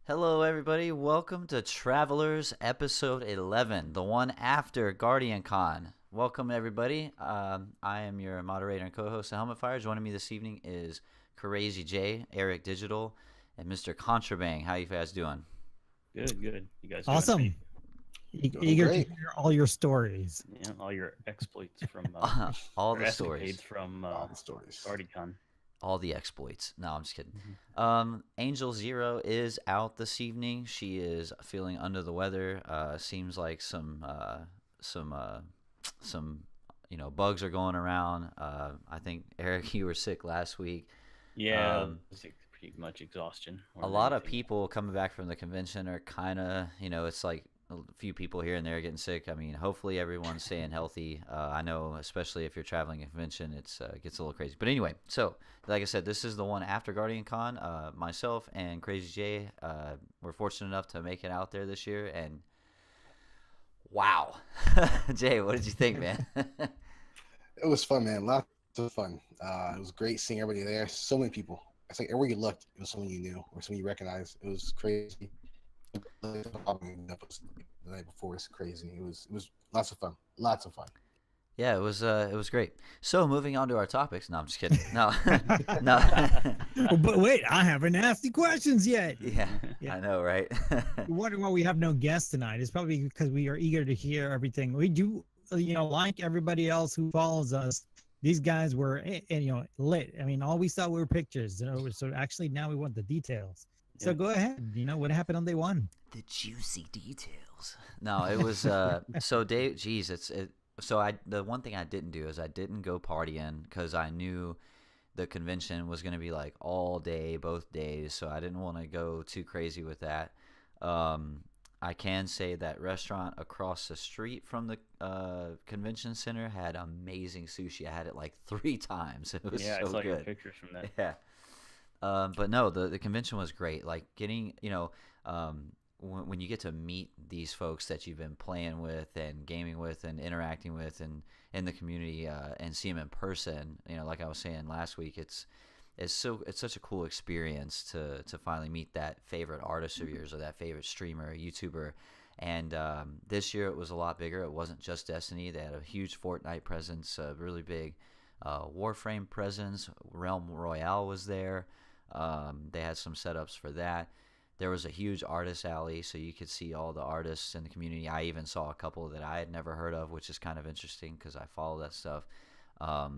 Hello, everybody. Welcome to Travelers Episode 11, the one after Guardian Con. Welcome, everybody. I am your moderator and co-host of Helmet Fire. Joining me this evening is CrayZJaye, Erik Digital, and Mr. Contrabang. How you guys doing? Good, good. You guys doing Awesome. okay? Eager to Great. hear all your stories. Yeah, all your exploits from All or the escapades stories. from All the stories. GuardianCon. All the exploits. No, I'm just kidding. Mm-hmm. Angel Zero is out this evening. She is feeling under the weather. Seems like some bugs are going around. I think Erik, you were sick last week. Yeah, it's pretty much exhaustion. A lot of people coming back from the convention are kind of, it's like a few people here and there getting sick. I mean, hopefully everyone's staying healthy. I know, especially if you're traveling a convention, it gets a little crazy. But anyway, so like I said, this is the one after Guardian Con. Myself and CrayZJaye were fortunate enough to make it out there this year, and wow, Jay, what did you think, man? It was fun, man. Lots of fun. It was great seeing everybody there. So many people. It's like everywhere you looked, it was someone you knew or someone you recognized. It was crazy. The night before was crazy. It was lots of fun. Lots of fun. Yeah, it was great. So moving on to our topics. No, I'm just kidding. No, no. Oh, but wait, I haven't asked the questions yet. Yeah, Yeah. I know, right? You're wondering why we have no guests tonight. It's probably because we are eager to hear everything. We do, like everybody else who follows us. These guys were, lit. I mean, all we saw were pictures. So actually, now we want the details. So Yeah. go ahead. What happened on day one? The juicy details. No, it was so Dave. Geez, the one thing I didn't do is I didn't go partying because I knew the convention was going to be like all day, both days. So I didn't want to go too crazy with that. I can say that restaurant across the street from the convention center had amazing sushi. I had it like 3 times. It was Yeah, so I saw your good. pictures from that. Yeah. But no, the convention was great. Like getting, when you get to meet these folks that you've been playing with and gaming with and interacting with and in the community and see them in person, like I was saying last week, it's such a cool experience to finally meet that favorite artist of yours or that favorite streamer or YouTuber. And this year it was a lot bigger. It wasn't just Destiny. They had a huge Fortnite presence, a really big Warframe presence. Realm Royale was there. They had some setups for that. There was a huge artist alley, so you could see all the artists in the community. I even saw a couple that I had never heard of, which is kind of interesting because I follow that stuff. I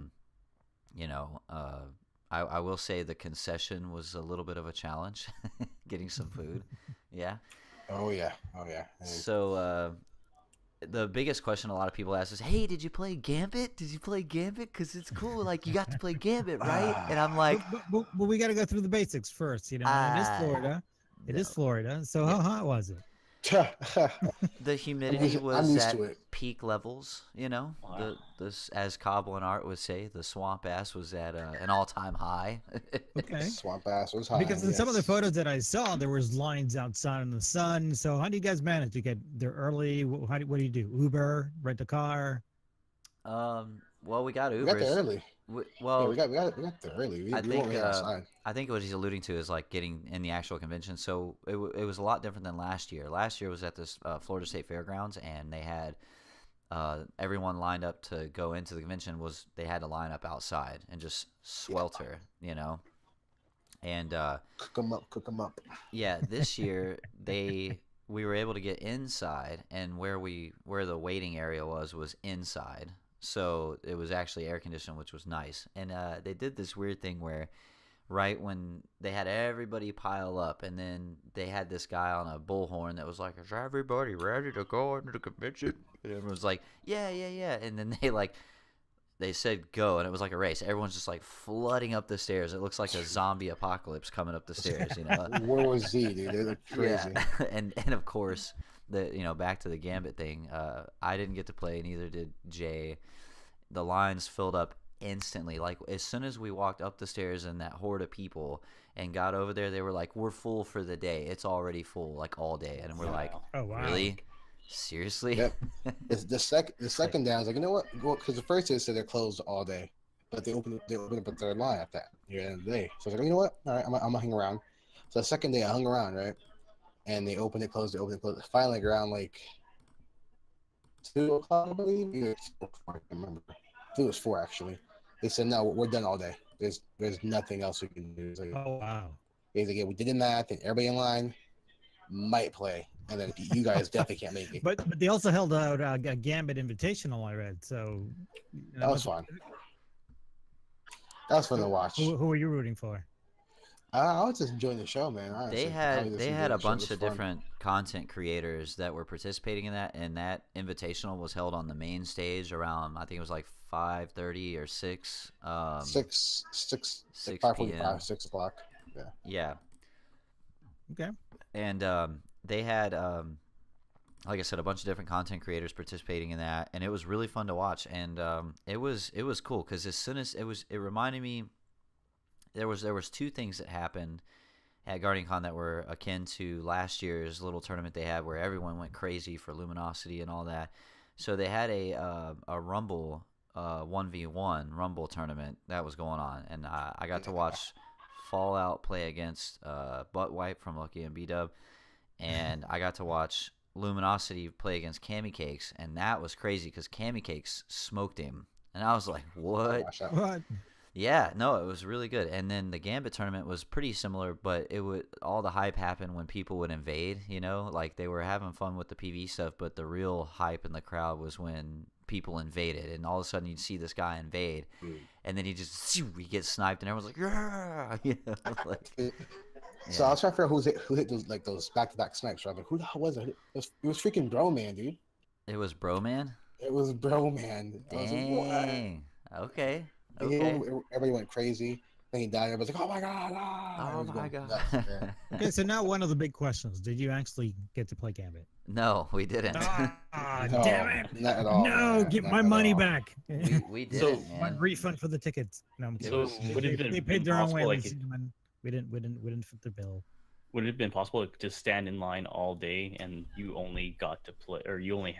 will say the concession was a little bit of a challenge, getting some food. Yeah. Oh yeah. So the biggest question a lot of people ask is, "Hey, did you play Gambit? Did you play Gambit? Because it's cool. Like you got to play Gambit, right?" And I'm like, But we got to go through the basics first. It is Florida. It is Florida. So how hot was it? the humidity I'm was used at to it. peak levels. Wow. As Cobble and Art would say, the swamp ass was at an all-time high. Okay. Swamp ass was high. Because in some of the yes. photos that I saw, there was lines outside in the sun. So how do you guys manage to get there early? What do you do? Uber, rent a car? Well, we got We got there Ubers. early. We, Yeah, well, we got there early. We I weren't think waiting outside. I think what he's alluding to is like getting in the actual convention. So it was a lot different than last year. Last year was at this Florida State Fairgrounds, and they had everyone lined up to go into the convention. They had to line up outside and just swelter, And Cook 'em up. yeah, this year we were able to get inside, and where the waiting area was inside. So it was actually air conditioned, which was nice. And they did this weird thing where right when they had everybody pile up, and then they had this guy on a bullhorn that was like, "Is everybody ready to go into the convention?" And everyone was like, "Yeah, yeah, yeah." And then they said go, and it was like a race. Everyone's just like flooding up the stairs. It looks like a zombie apocalypse coming up the stairs, World War Z, dude. They look crazy. Yeah. and of course back to the Gambit thing. I didn't get to play, neither did Jay. The lines filled up instantly. Like as soon as we walked up the stairs and that horde of people and got over there, they were like, "We're full for the day. It's already full, like all day." And we're like, Oh, wow. "Really? Seriously?" Yep. It's the second day. I was like, you know what? Because the first day they said they're closed all day, but they opened up a third line at the end of the day. So I was like, you know what? All right, I'm gonna hang around. So the second day I hung around, right? and they opened it, closed it, opened it, closed it. Finally, around like 2 o'clock, I believe. Either 2 or 4, I can't remember. I think it was 4 actually. They said no, we're done all day. There's nothing else we can do. Like, Oh wow. he's like, yeah, we did the math, and everybody in line might play, and then you guys definitely can't make it. But they also held out a Gambit Invitational, I read. So That was fun. That was fun to watch. Who are you rooting for? I was just enjoying the show, man. Honestly. They had a bunch of different content creators that were participating in that, and that invitational was held on the main stage around, I think it was like 5:30 or 6. 6 6 5:45, 6 o'clock. Yeah. Yeah. Okay. And they had, like I said, a bunch of different content creators participating in that, and it was really fun to watch. And it was cool because as soon as it reminded me, there was 2 things that happened at GuardianCon that were akin to last year's little tournament they had, where everyone went crazy for Luminosity and all that. So they had a Rumble 1v1 Rumble tournament that was going on, and I got to watch Fallout play against Buttwipe from Lucky and B-Dub, and I got to watch Luminosity play against Cammy Cakes, and that was crazy because Cammy Cakes smoked him, and I was like, what? What? Yeah, no, it was really good. And then the Gambit tournament was pretty similar, but all the hype happened when people would invade, like they were having fun with the PvE stuff, but the real hype in the crowd was when people invaded, and all of a sudden you'd see this guy invade, and then he gets sniped, and everyone's like, yeah, like, So I was trying to figure out who hit those back-to-back snipes. Right? Like, who the hell was it? It was freaking Bro Man, dude. It was Bro Man? It was Bro Man. Dang. Okay. Everybody went crazy. Then he died. Everybody's like, "Oh my god!" Oh my god. Nuts, Okay, so now one of the big questions: did you actually get to play Gambit? No, we didn't. No, Damn it! not at all. No, man. get Not my at money all. back. We didn't, So- My man. refund for the tickets. No, I'm So kidding. would it have They been paid their own way. possible, ladies and gentlemen. We didn't fit the bill. would it have been possible to stand in line all day and you only got to play, or you only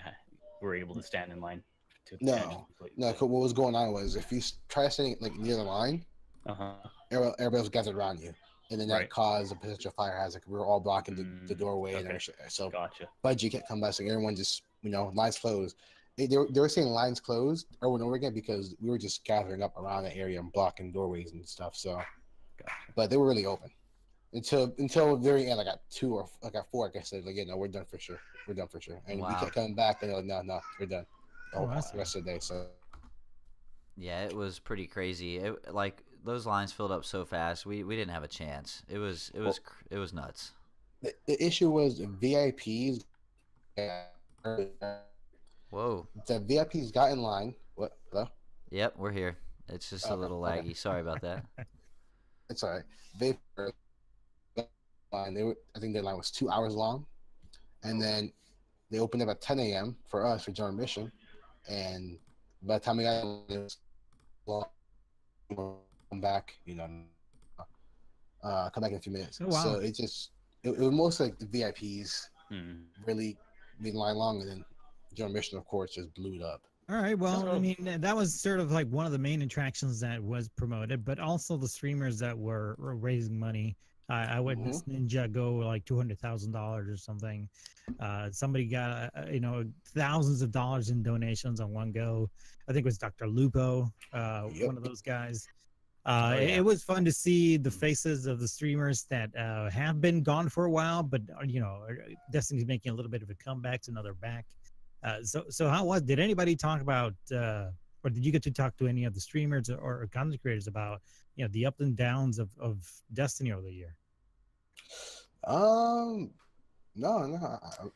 were able to stand in line to No. No, 'cause what was going on was if you try standing like near the line, Uh-huh. everybody was gathered around you, and then that Right. caused a potential fire hazard. We were all blocking the doorway and okay. everything. So Gotcha. Budgie kept coming by, saying everyone just lines closed. They were saying lines closed over and over again because we were just gathering up around the area and blocking doorways and stuff. So, Gotcha. but they were really open until the very end. I got 4. Like I said, like, no, we're done for sure. We're done for sure. And we Wow. kept coming back, and they're like, no, we're done. Oh, I The see. rest of the day. So Yeah, it was pretty crazy. Like those lines filled up so fast, we didn't have a chance. It was nuts. the issue was VIPs. Whoa. The VIPs got in line. What? Hello? Yep, we're here. It's just a Okay, little okay. laggy. Sorry about that. It's all right. They line. I think their line was 2 hours long, and then they opened up at 10 a.m. for us for joint mission, and by the time we got in, it was come back, come back in a few minutes. Oh, wow. So it was mostly like the VIPs Hmm. really made the line long, and then joint mission, of course, just blew it up. All right. Well, I So- mean, that was sort of like one of the main attractions that was promoted, but also the streamers that were raising money. I witnessed Ninja go like $200,000 or something. Somebody got thousands of dollars in donations on one go. I think it was Dr. Lupo, Yep. one of those guys. yeah. It was fun to see the faces of the streamers that have been gone for a while, but Destiny's making a little bit of a comeback, so now they're back. So how did anybody talk about, or did you get to talk to any of the streamers or content creators about, the ups and downs of Destiny over the year? No.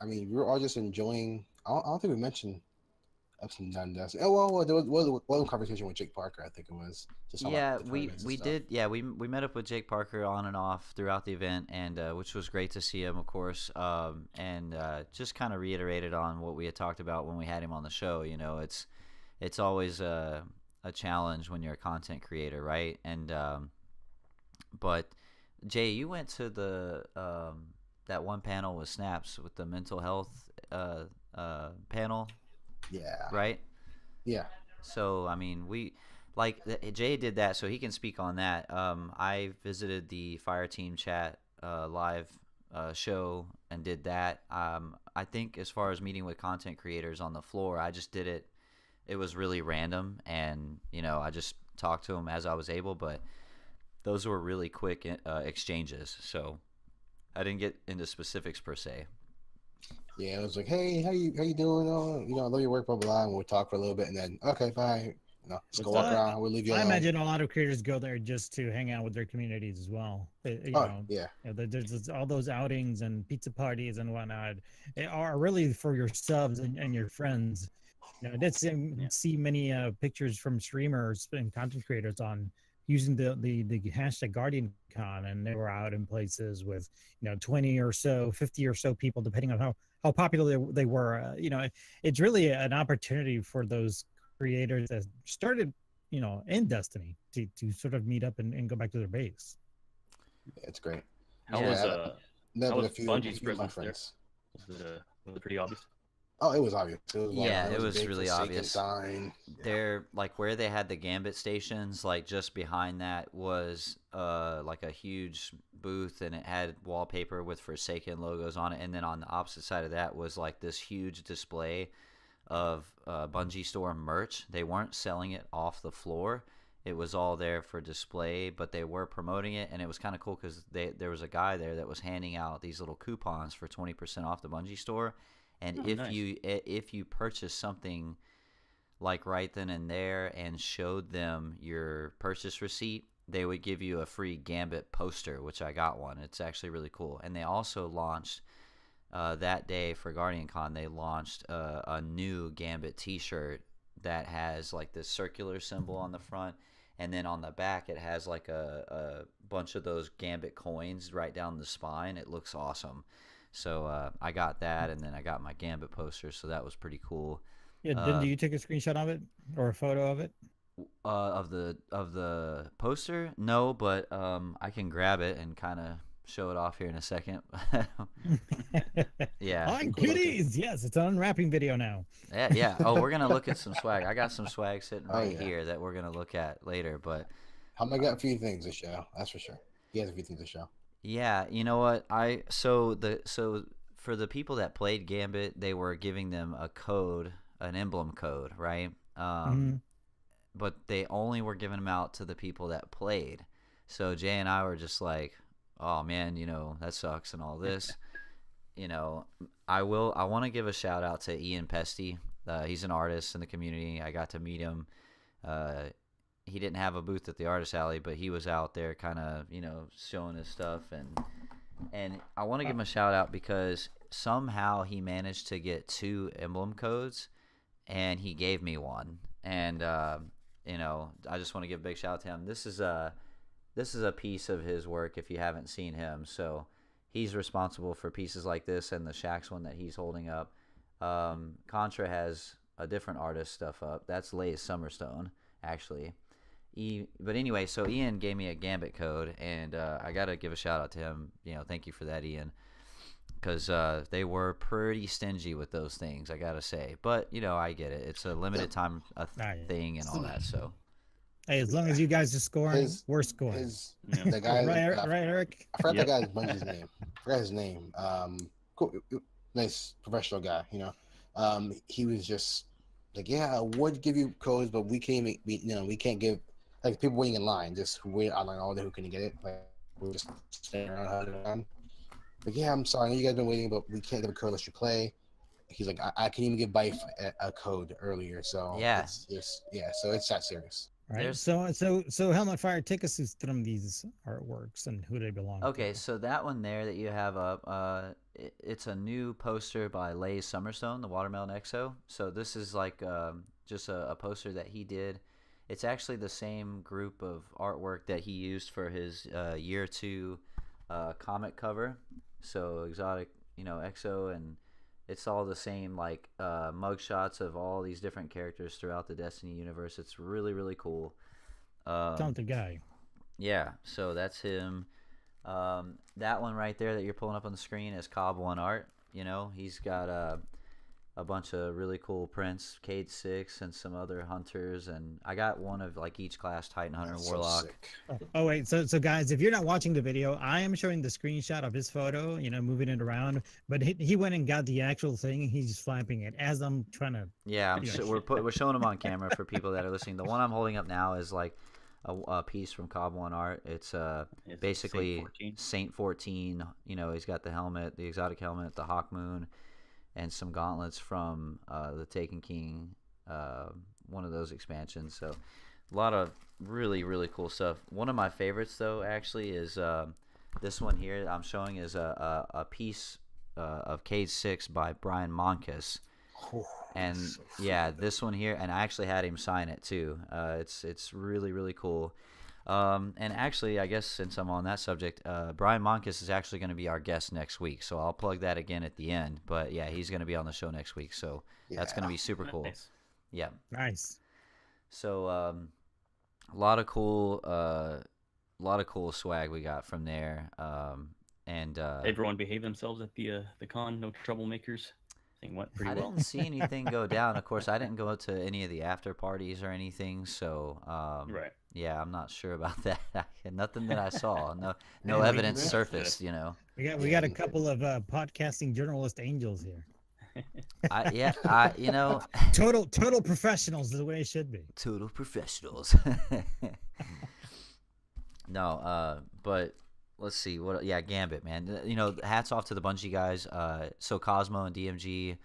I mean, we were all just enjoying. I don't think we mentioned ups and downs. Oh well, there was one conversation with Jake Parker. I think it was. Just talking Yeah, about the we tournaments and stuff. did. Yeah, we met up with Jake Parker on and off throughout the event, and which was great to see him, of course. And just kind of reiterated on what we had talked about when we had him on the show. It's always a challenge when you're a content creator, right? And but Jay, you went to the that one panel with Snaps with the mental health panel, Yeah. right? Yeah. So I mean, Jay did that, so he can speak on that. I visited the Fire Team chat live show and did that. I think as far as meeting with content creators on the floor, I just did it. It was really random, and I just talked to them as I was able. But those were really quick exchanges, so I didn't get into specifics per se. Yeah, it was like, hey, how you doing? Oh, I love your work, blah blah, and we'll talk for a little bit, and then okay, bye. Just go walk around. We'll leave you I alone. imagine a lot of creators go there just to hang out with their communities as well. Yeah. There's all those outings and pizza parties and whatnot. They are really for your subs and your friends. I did see many pictures from streamers and content creators on using the hashtag GuardianCon, and they were out in places with 20 or so, 50 or so people, depending on how popular they were. It's really an opportunity for those creators that started in Destiny to sort of meet up and go back to their base. Yeah, it's great. How was Bungie's presence there? Was it pretty obvious? Oh, it was obvious. It was really obvious. Sign. They're like where they had the Gambit stations, like just behind that was like a huge booth, and it had wallpaper with Forsaken logos on it. And then on the opposite side of that was like this huge display of Bungie store merch. They weren't selling it off the floor. It was all there for display, but they were promoting it, and it was kind of cool because there was a guy there that was handing out these little coupons for 20% off the Bungie store. And if you purchase something like right then and there and showed them your purchase receipt, they would give you a free Gambit poster, which I got one. It's actually really cool. And they also launched that day for GuardianCon, they launched a new Gambit t-shirt that has like this circular symbol on the front, and then on the back it has like a bunch of those Gambit coins right down the spine. It looks awesome. So I got that, and then I got my Gambit poster, so that was pretty cool. Yeah, did you take a screenshot of it or a photo of it? Of the poster? No, but I can grab it and kind of show it off here in a second. Yeah. On goodies. Yes, it's an unwrapping video now. Yeah. Oh, we're gonna look at some swag. I got some swag sitting right here that we're gonna look at later. But I got a few things to show. That's for sure. He has a few things to show. Yeah, you know what? So for the people that played Gambit, they were giving them a code, an emblem code, right? But they only were giving them out to the people that played. So Jay and I were just like, oh man, that sucks and all this. I want to give a shout out to Ian Pesty. He's an artist in the community. I got to meet him. He didn't have a booth at the Artist Alley, but he was out there kind of, showing his stuff. And I want to give him a shout out because somehow he managed to get 2 emblem codes, and he gave me one. And, I just want to give a big shout out to him. This is a piece of his work if you haven't seen him. So he's responsible for pieces like this and the Shaxx one that he's holding up. Contra has a different artist stuff up. That's Lay's Summerstone, actually. But anyway, so Ian gave me a Gambit code, and I got to give a shout out to him. Thank you for that, Ian, because they were pretty stingy with those things, I got to say. But, I get it. It's a limited time thing and all that, so. Hey, as long as you guys are scoring, we're scoring. The guy, right, Eric? I forgot the guy's Bungie's name. I forgot his name. Cool, nice professional guy, he was just like, yeah, I would give you codes, but we can't give, like, people waiting in line, just wait out line all day who couldn't get it. Like, we're just standing around. Like, yeah, I'm sorry, I know you guys been waiting, but we can't give a code unless you play. He's like, I can even give Bife a code earlier, so yeah, so it's that serious. Right. So Helmet Fire, take us through these artworks and who they belong to. Okay, so that one there that you have up, it's a new poster by Lay's Summerstone, the Watermelon Exo. So this is like just a poster that he did. It's actually the same group of artwork that he used for his year 2 comic cover. So Exotic, Exo, and it's all the same like mug shots of all these different characters throughout the Destiny universe. It's really, really cool. Talented guy. Yeah, so that's him. That one right there that you're pulling up on the screen is Cobb One Art. He's got a a bunch of really cool prints, Cade 6 and some other hunters, and I got one of like each class, Titan Hunter, That's so Warlock. sick. Oh wait, so guys, if you're not watching the video, I am showing the screenshot of his photo, moving it around. But he went and got the actual thing. And he's just flapping it as I'm trying to. Yeah, Yeah. we're showing them on camera for people that are listening. The one I'm holding up now is like a piece from Cobb One Art. It's It's basically Saint 14. Saint 14. He's got the helmet, the exotic helmet, the Hawk Moon, and some gauntlets from the Taken King, one of those expansions. So a lot of really, really cool stuff. One of my favorites, though, actually, is this one here I'm showing is a piece of Cade 6 by Brian Monkus. And yeah, this one here, and I actually had him sign it too. It's really, really cool. And actually, I guess since I'm on that subject, Brian Monkus is actually going to be our guest next week, so I'll plug that again at the end. But yeah, he's going to be on the show next week, so that's going to be super cool. Nice. Yeah. Nice. So a lot of cool swag we got from there. And Everyone behaved themselves at the con. No troublemakers. Thing went pretty I well. didn't see anything go down. Of course, I didn't go to any of the after parties or anything, so Right. yeah, I'm not sure about that. Nothing that I saw. No Yeah, evidence we- surfaced. We got a couple of podcasting journalist angels here. Total professionals is the way it should be. Total professionals. No, but let's see what. Yeah, Gambit, man. Hats off to the Bungie guys. So Cosmo and DMG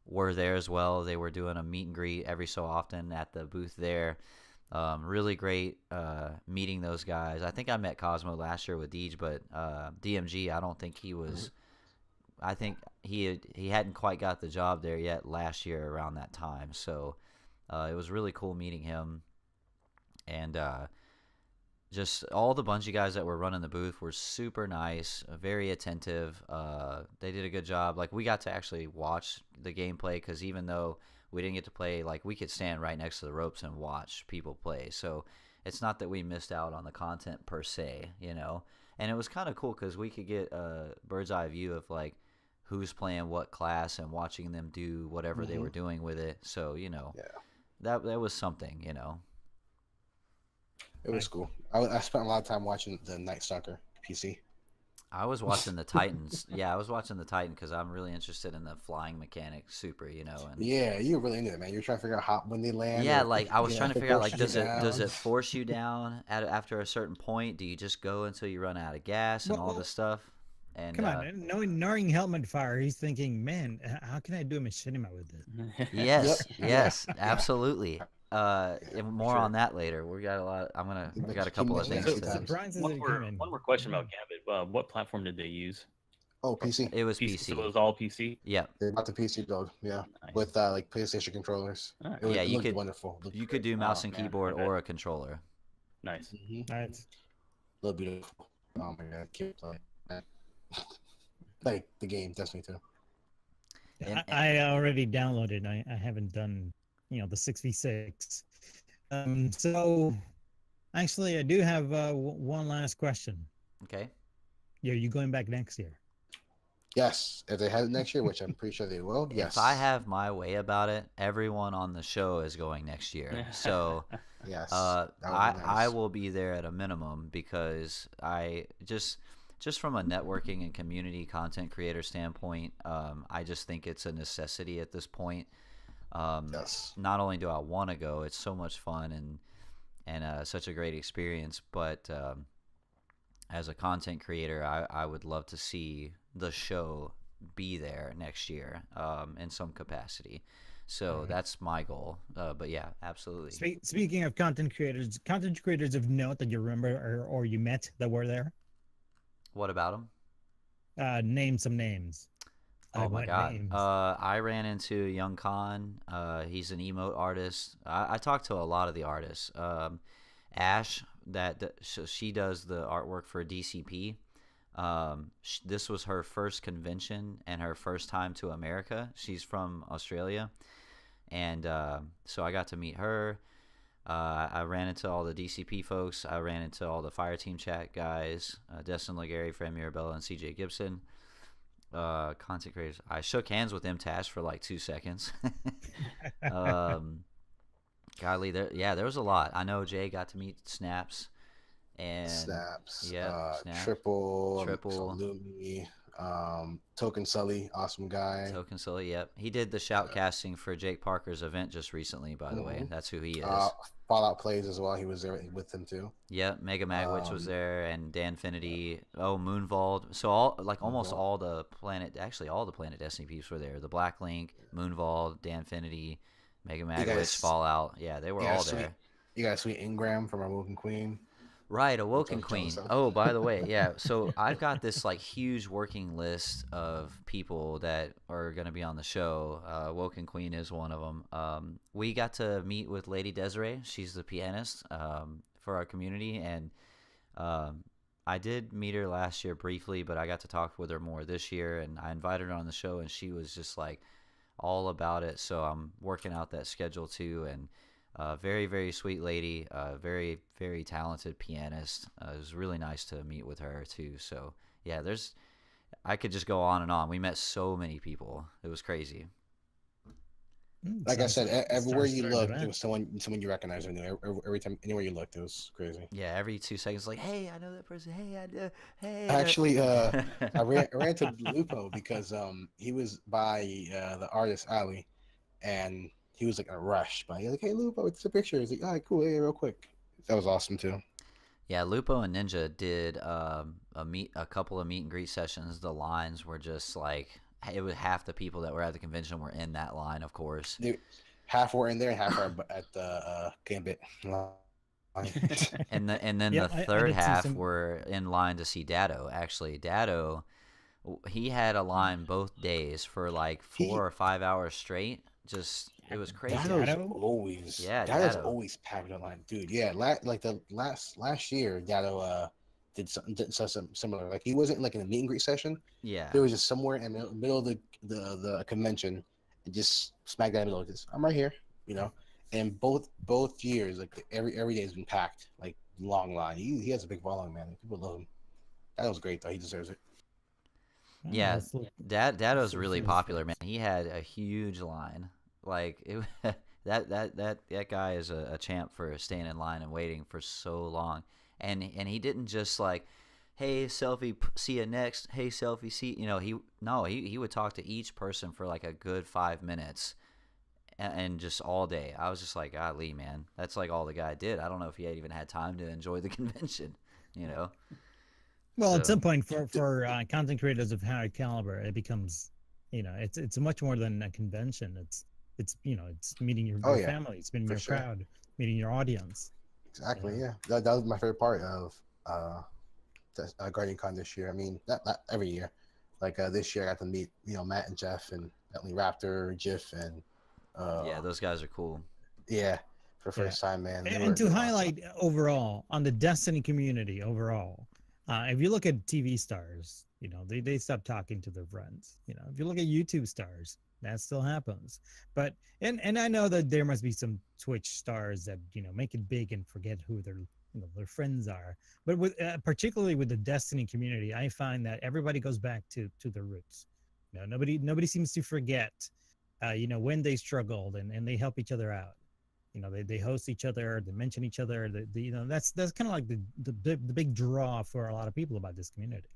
were there as well. They were doing a meet and greet every so often at the booth there. Really great meeting those guys. I think I met Cosmo last year with Deej, but DMG, I don't think he was. I think he hadn't quite got the job there yet last year around that time. So it was really cool meeting him, and just all the Bungie guys that were running the booth were super nice, very attentive. They did a good job. Like, we got to actually watch the gameplay, because even though we didn't get to play, like, we could stand right next to the ropes and watch people play. So it's not that we missed out on the content per se, And it was kind of cool because we could get a bird's eye view of like who's playing what class and watching them do whatever they were doing with it. So that was something, It was cool. I spent a lot of time watching the Night Stalker PC. I was watching the Titans. Yeah, I was watching the Titan because I'm really interested in the flying mechanic, And Yeah, you were really into it, man. You were trying to figure out how when they land. yeah, or, like I was trying to if it figure out, like, forces you does down. it force you down after a certain point? Do you just go until you run out of gas and all Well, this stuff? And Come on, knowing helmet fire, he's thinking, man, how can I do a machinima with this? yes, Yep. yes, absolutely. And more Sure. on that later. We got a lot. We got a couple of Keep things. mentioning To, sometimes. Surprises one, are more, coming. one more question about Gambit. What platform did they use? Oh, PC. it was So PC. it was all PC. Yeah, They bought the PC build, yeah, Nice. with like PlayStation controllers. All right. Yeah, It you looked could- wonderful. It looked you could do great. mouse Oh, and man, keyboard I bet. or a controller. Nice. Nice. Look beautiful. Oh my god, can't play. Like the game, Destiny 2. And- I already downloaded. I haven't done, the 6v6. So, actually, I do have one last question. Okay. Are you going back next year? Yes, if they have it next year, which I'm pretty sure they will. Yes. If I have my way about it, everyone on the show is going next year. So Yes. I that would be nice. will be there at a minimum, because I just from a networking and community content creator standpoint, I just think it's a necessity at this point. Yes. Not only do I want to go, it's so much fun and such a great experience, but as a content creator, I would love to see the show be there next year in some capacity. So that's my goal. But yeah, absolutely. Speaking of content creators of note that you remember or you met that were there, What about them? name some names. I Oh my want god. names. I ran into Young Khan. He's an emote artist. I talked to a lot of the artists. Ash, she does the artwork for DCP. This was her first convention and her first time to America. She's from Australia, and so I got to meet her. I ran into all the DCP folks. I ran into all the Fire Team Chat guys, Destin Legary, Fran Mirabella, and CJ Gibson. content creators. I shook hands with MTash for like 2 seconds. um, Golly, there was a lot. I know Jay got to meet Snaps. And Snaps, Snaps, Triple, Triple, Lumi, Token Sully, awesome guy. Token Sully, yep. He did the shoutcasting for Jake Parker's event just recently, by the way. That's who he is. Fallout Plays as well. He was there with him too. Yep, Mega Magwitch was there, and Danfinity. Oh, Moonvault. So almost all the Planet Destiny peeps were there. The Black Link, Moonvault, Danfinity, Mega Magwitch, Fallout. Yeah, they were all there. You got a sweet Ingram from our Woken Queen. Right, Awoken Queen. Oh, by the way, yeah. So I've got this like huge working list of people that are going to be on the show. Awoken Queen is one of them. We got to meet with Lady Desiree. She's the pianist for our community, and I did meet her last year briefly, but I got to talk with her more this year, and I invited her on the show, and she was just like all about it. So I'm working out that schedule too, and very, very sweet lady, very, very talented pianist. It was really nice to meet with her too. So yeah, I could just go on and on. We met so many people. It was crazy. Like I said, everywhere you looked, there was someone you recognized. Every time, anywhere you looked, it was crazy. Yeah, every 2 seconds, like, hey, I know that person. Hey, I do. Hey. Actually, I ran to Lupo because he was by the artist alley, and he was like in a rush, but he's like, "Hey, Lupo, it's a picture." He's like, "All right, cool, yeah, real quick." That was awesome too. Yeah, Lupo and Ninja did a couple of meet and greet sessions. The lines were just like it was half the people that were at the convention were in that line, of course. Half were in there, and half are at the Gambit line. and then the third half were in line to see Dado. Actually, Dado, he had a line both days for like 4 or 5 hours straight. Just it was crazy. Dado's always packed online, dude. Yeah, like the last year, Dado did something similar. Like he wasn't like in a meet and greet session. Yeah, he was just somewhere in the middle of the convention, and just smack dab in the middle. Just I'm right here, you know. And both years, like every day has been packed, like long line. He has a big following, man. People love him. That was great though. He deserves it. Yeah, Dado's really popular, man. He had a huge line. Like that guy is a champ for staying in line and waiting for so long. And he didn't just like, hey, selfie, see you next. Hey, selfie, see. You know, he would talk to each person for like a good 5 minutes, and just all day. I was just like, golly, man, that's like all the guy did. I don't know if he had even had time to enjoy the convention. You know. Well, at some point, for content creators of high caliber, it becomes, you know, it's much more than a convention. It's you know, it's meeting your family, it's meeting your crowd, meeting your audience. Exactly. Yeah. That was my favorite part of Guardian Con this year. I mean, not every year. Like this year, I got to meet Matt and Jeff and Bentley Raptor, Jiff, and yeah, those guys are cool. Yeah, for first time, man. And to highlight overall on the Destiny community overall. If you look at TV stars, you know, they stop talking to their friends. You know, if you look at YouTube stars, that still happens. But and I know that there must be some Twitch stars that, you know, make it big and forget who their friends are. But with particularly with the Destiny community, I find that everybody goes back to their roots. You know, nobody seems to forget, you know, when they struggled and they help each other out. You know, they host each other, they mention each other. You know, that's kind of like the big draw for a lot of people about this community.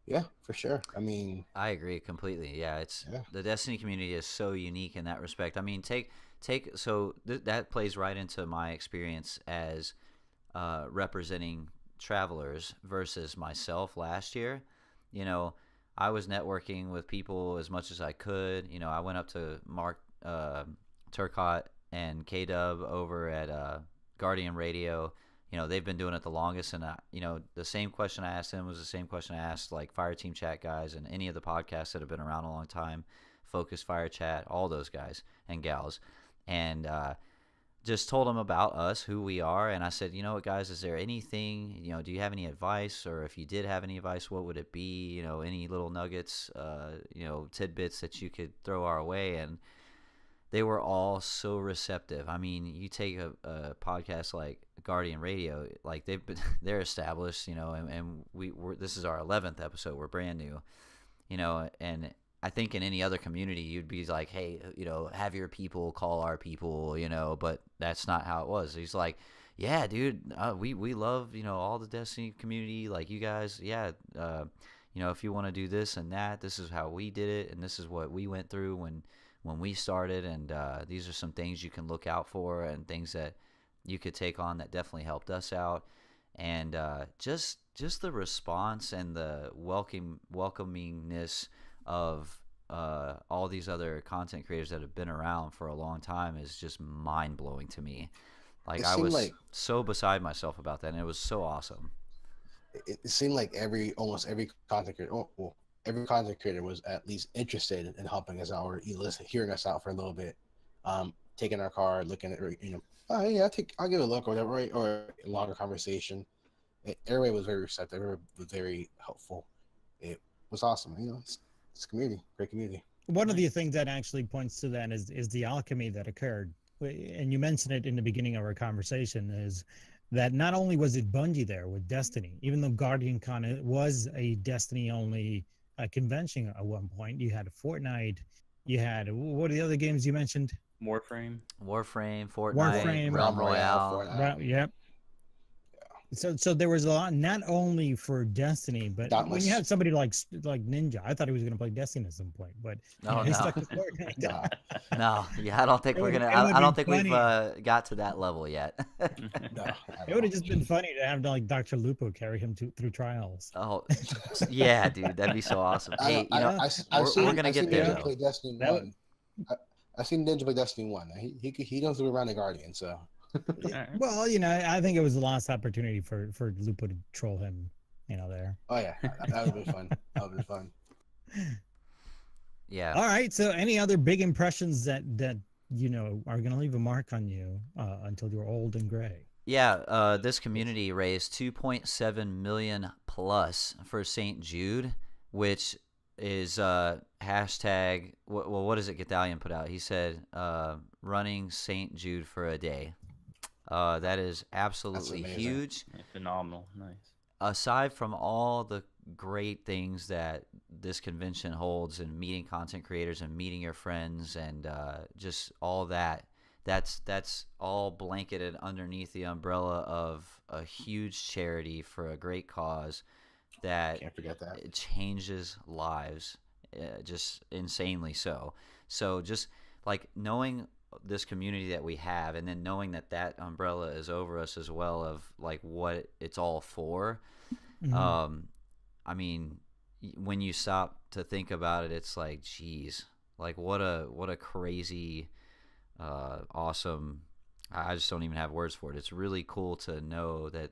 Yeah, for sure. I mean, I agree completely. Yeah, the Destiny community is so unique in that respect. I mean, that plays right into my experience as representing travelers versus myself last year. You know, I was networking with people as much as I could. You know, I went up to Mark Turcotte and K-Dub over at Guardian Radio. You know, they've been doing it the longest, and you know, the same question I asked them was the same question I asked like Fire Team Chat guys and any of the podcasts that have been around a long time, Focus Fire Chat, all those guys and gals, and just told them about us, who we are, and I said, you know what, guys, is there anything, you know, do you have any advice, or if you did have any advice, what would it be? You know, any little nuggets, you know, tidbits that you could throw our way, and they were all so receptive. I mean, you take a podcast like Guardian Radio, like they're established, you know, and we're this is our 11th episode. We're brand new, And I think in any other community, you'd be like, hey, have your people call our people, but that's not how it was. He's like, yeah, dude, we love, all the Destiny community, like you guys. Yeah. If you want to do this and that, this is how we did it. And this is what we went through when we started. And these are some things you can look out for and things that you could take on that definitely helped us out. And just the response and the welcomingness of all these other content creators that have been around for a long time is just mind-blowing to me. Like, I was so beside myself about that, and it was so awesome. It seemed like almost every content creator, every content creator was at least interested in helping us out or hearing us out for a little bit, taking our card, looking at, oh yeah, I'll give it a look or whatever, right? Or a longer conversation. Everybody was very receptive. Everybody was very helpful. It was awesome. It's a community, great community. One of the things that actually points to that is the alchemy that occurred, and you mentioned it in the beginning of our conversation, is that not only was it Bungie there with Destiny, even though Guardian Con was a Destiny only convention at one point, you had Fortnite, you had, what are the other games you mentioned? Warframe, Fortnite, Realm Royale. Yep. So there was a lot, not only for Destiny, but when you have somebody like Ninja, I thought he was going to play Destiny at some point, but he stuck to Fortnite. No, yeah, I don't think we're gonna. I don't think we've got to that level yet. No, it would have just been funny to have like Dr. Lupo carry him through trials. Oh, yeah, dude, that'd be so awesome. Hey, we're gonna get there. Play Destiny 1. I've seen Ninja play Destiny 1. He knows to be around the Guardian, so. Well, I think it was the last opportunity for Lupo to troll him, there. Oh yeah, that would be fun. That would be fun. Yeah. All right. So, any other big impressions that are going to leave a mark on you until you're old and gray? Yeah. This community raised 2.7 million plus for St. Jude, which is hashtag. Well, what does it Gedalion put out? He said, "Running St. Jude for a day." That is absolutely huge. Phenomenal. Nice. Aside from all the great things that this convention holds and meeting content creators and meeting your friends and just all that's all blanketed underneath the umbrella of a huge charity for a great cause that can't forget that it changes lives, just insanely so. So just like knowing this community that we have, and then knowing that umbrella is over us as well, of like what it's all for. Mm-hmm. I mean, when you stop to think about it, it's like, geez, like what a crazy, awesome. I just don't even have words for it. It's really cool to know that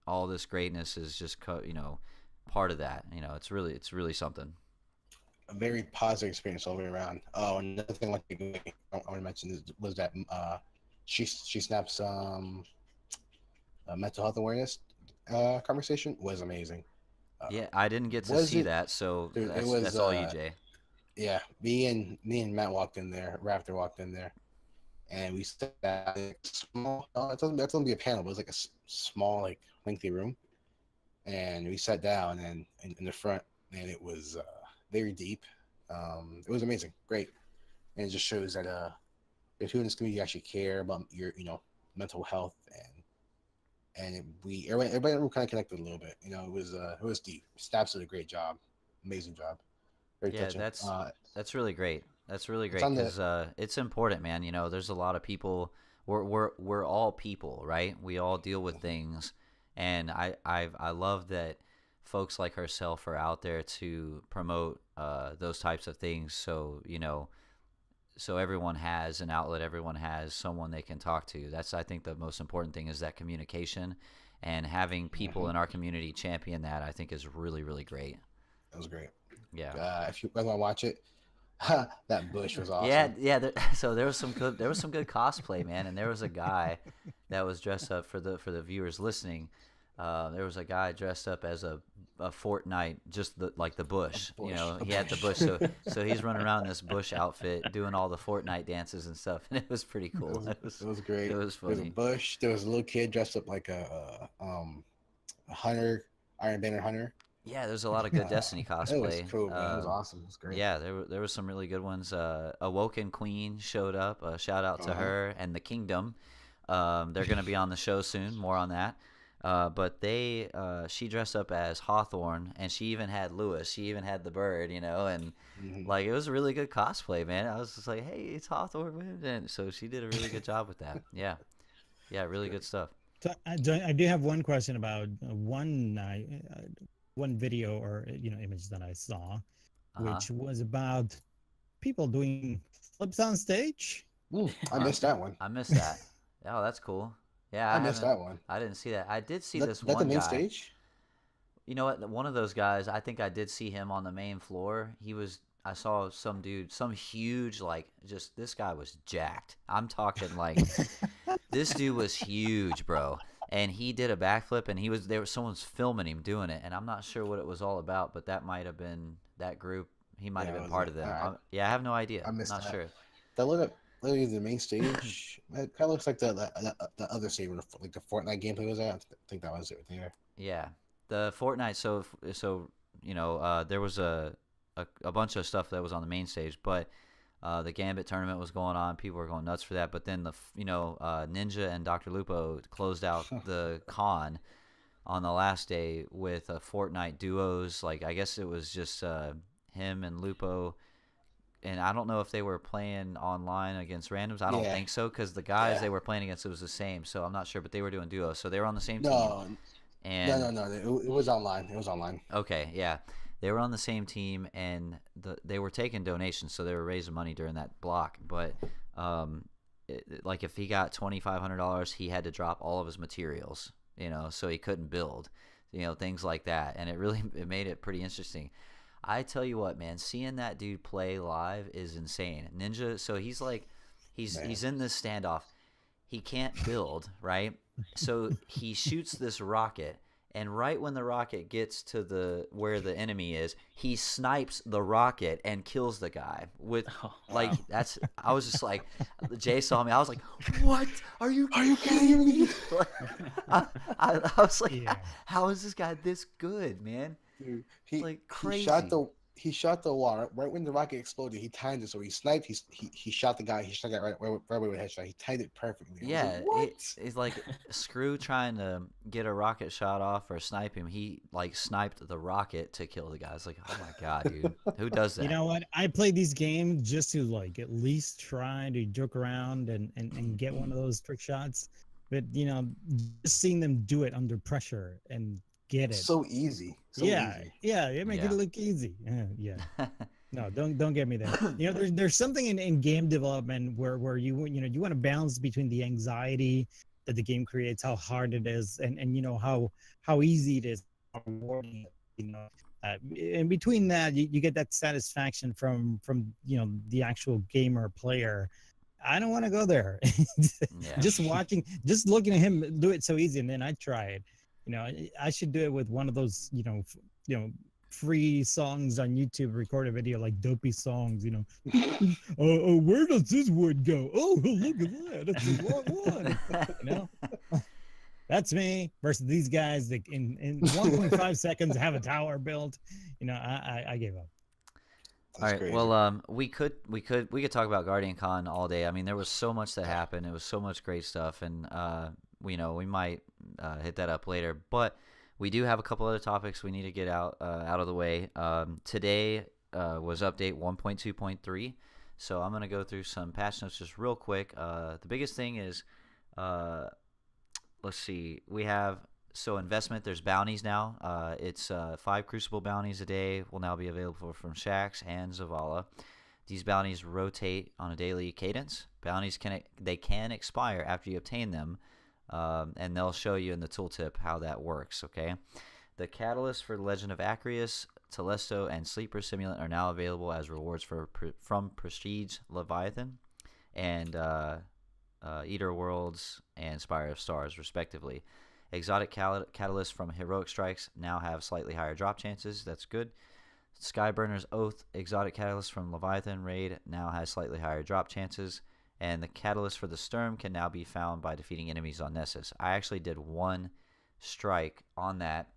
all this greatness is just part of that. It's really something. A very positive experience all the way around. Oh, another thing I want to mention was that she snaps mental health awareness conversation was amazing. Yeah, I didn't get to see that, so dude, that's all you, Jay. Yeah, me and Matt walked in there. Raptor walked in there, and we sat at a small. That doesn't be a panel, but it was like a small, like lengthy room, and we sat down and in the front, and it was. Very deep. It was amazing, great, and it just shows that if you in this community you actually care about your mental health, and everybody kind of connected a little bit. It was deep. Stabs did a great job, amazing job. Very touching. That's really great. That's really great because it's important, man. There's a lot of people. We're all people, right? We all deal with things, and I love that folks like herself are out there to promote those types of things. So so everyone has an outlet, everyone has someone they can talk to. That's, I think, the most important thing is that communication, and having people in our community champion that, I think, is really, really great. That was great. Yeah. If you guys want to watch it, that bush was awesome. Yeah. So there was some good cosplay, man, and there was a guy that was dressed up for the viewers listening. There was a guy dressed up as a Fortnite, just the bush. He had the bush, so he's running around in this bush outfit doing all the Fortnite dances and stuff, and it was pretty cool. It was great. It was funny. There was a bush. There was a little kid dressed up like a hunter, Iron Banner hunter, Yeah, there's a lot of good Destiny It was cosplay. cool, man. It was awesome. It was great. Yeah, there were some really good ones. Awoken Queen showed up. Shout out to Uh-huh. her and the Kingdom. They're gonna be on the show soon. More on that. But she dressed up as Hawthorne, and she even had Lewis. She even had the bird, and Hmm. like it was a really good cosplay, man. I was just like, hey, it's Hawthorne, man. And so she did a really good job with that. Yeah, yeah, really good stuff. So I do have one question about one video or image that I saw, Uh huh. which was about people doing flips on stage. I missed that one. I missed that. Oh, that's cool. Yeah, I I missed haven't. that one. I didn't see that. I did see That, this that the one main guy. stage? You know what? One of those guys, I think I did see him on the main floor. I saw some dude, some huge, like, just this guy was jacked. I'm talking like this dude was huge, bro. And he did a backflip, and someone's filming him doing it, and I'm not sure what it was all about, but that might have been that group. He might Yeah, have been was part it? of them. Alright. Yeah, I have no idea. I missed Not that. sure. That look literally the main stage. It kind of looks like the other stage where like the Fortnite gameplay was at. I think that was it there. Yeah, the Fortnite. So there was a bunch of stuff that was on the main stage, but the Gambit tournament was going on. People were going nuts for that. But then Ninja and Dr. Lupo closed out the con on the last day with a Fortnite duos. Like I guess it was just him and Lupo. And I don't know if they were playing online against randoms. I don't Yeah. think so because the guys Yeah. they were playing against it was the same. So I'm not sure, but they were doing duos. So they were on the same team. No, And no. It was online. It was online. okay, yeah, they were on the same team, and they were taking donations, so they were raising money during that block. But like if he got $2,500, he had to drop all of his materials, so he couldn't build, things like that, and it made it pretty interesting. I tell you what, man, seeing that dude play live is insane. Ninja, so he's like, he's in this standoff. He can't build, right? So he shoots this rocket, and right when the rocket gets to where the enemy is, he snipes the rocket and kills the guy with like that's. I was just like, Jay saw me. I was like, "What? Are you kidding me?" I was like, Yeah. how is this guy this good, man? Dude, Like crazy. he shot the wall right when the rocket exploded. He timed it so he sniped. He shot the guy. He shot that right with a headshot. He timed it perfectly. I was Yeah, like, what? it's like screw trying to get a rocket shot off or snipe him. He like sniped the rocket to kill the guy. It's like, oh my god, dude, who does that? You know what? I play these games just to like at least try to joke around and get one of those trick shots. But just seeing them do it under pressure and get it. So easy. So yeah, easy. yeah, it make it Yeah. look easy. Yeah. No, don't get me there. There's something in game development where you want to balance between the anxiety that the game creates, how hard it is, and how easy it is, how rewarding in between that you get that satisfaction from the actual gamer player. I don't want to go there. Yeah. just looking at him do it so easy, and then I try it. I should do it with one of those free songs on YouTube, record a video like dopey songs, oh, where does this wood go? Oh, look at that, that's the wrong one. That's me versus these guys that in 1.5 seconds have a tower built. I gave up. All right. Crazy. Well, we could talk about Guardian Con all day. I mean, there was so much that happened. It was so much great stuff, and we might hit that up later. But we do have a couple other topics we need to get out of the way. Today was update 1.2.3, so I'm gonna go through some patch notes just real quick. The biggest thing is, let's see, we have. So investment, there's bounties now. It's 5 Crucible bounties a day will now be available from Shaxx and Zavala. These bounties rotate on a daily cadence. Bounties can expire after you obtain them, and they'll show you in the tooltip how that works. Okay, the catalyst for the Legend of Acreus, Telesto, and Sleeper Simulant are now available as rewards from Prestige Leviathan and Eater Worlds and Spire of Stars, respectively. Exotic catalysts from Heroic Strikes now have slightly higher drop chances. That's good. Skyburner's Oath exotic catalyst from Leviathan Raid now has slightly higher drop chances. And the catalyst for the Sturm can now be found by defeating enemies on Nessus. I actually did one strike on that,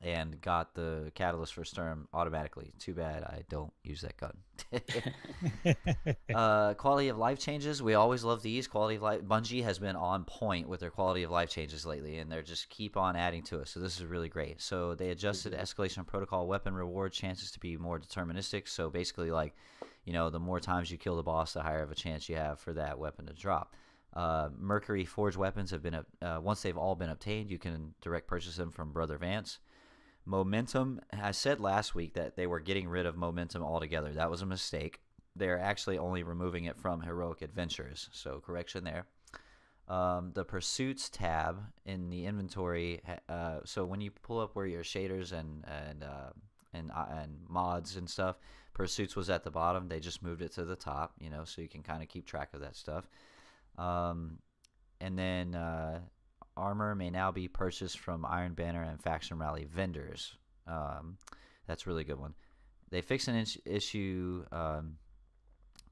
and got the catalyst for Sturm automatically. Too bad I don't use that gun. Quality of life changes. We always love these. Quality of life. Bungie has been on point with their quality of life changes lately, and they're just keep on adding to it. So this is really great. So they adjusted escalation protocol weapon reward chances to be more deterministic. So basically, like, you know, the more times you kill the boss, the higher of a chance you have for that weapon to drop. Mercury forged weapons have been once they've all been obtained, you can direct purchase them from Brother Vance. Momentum. I said last week that they were getting rid of momentum altogether. That was a mistake. They're actually only removing it from heroic adventures, so correction there. The pursuits tab in the inventory. So when you pull up where your shaders and mods and stuff, pursuits was at the bottom. They just moved it to the top, you know, so you can kind of keep track of that stuff. And then armor may now be purchased from Iron Banner and Faction Rally vendors. That's a really good one. They fixed an issue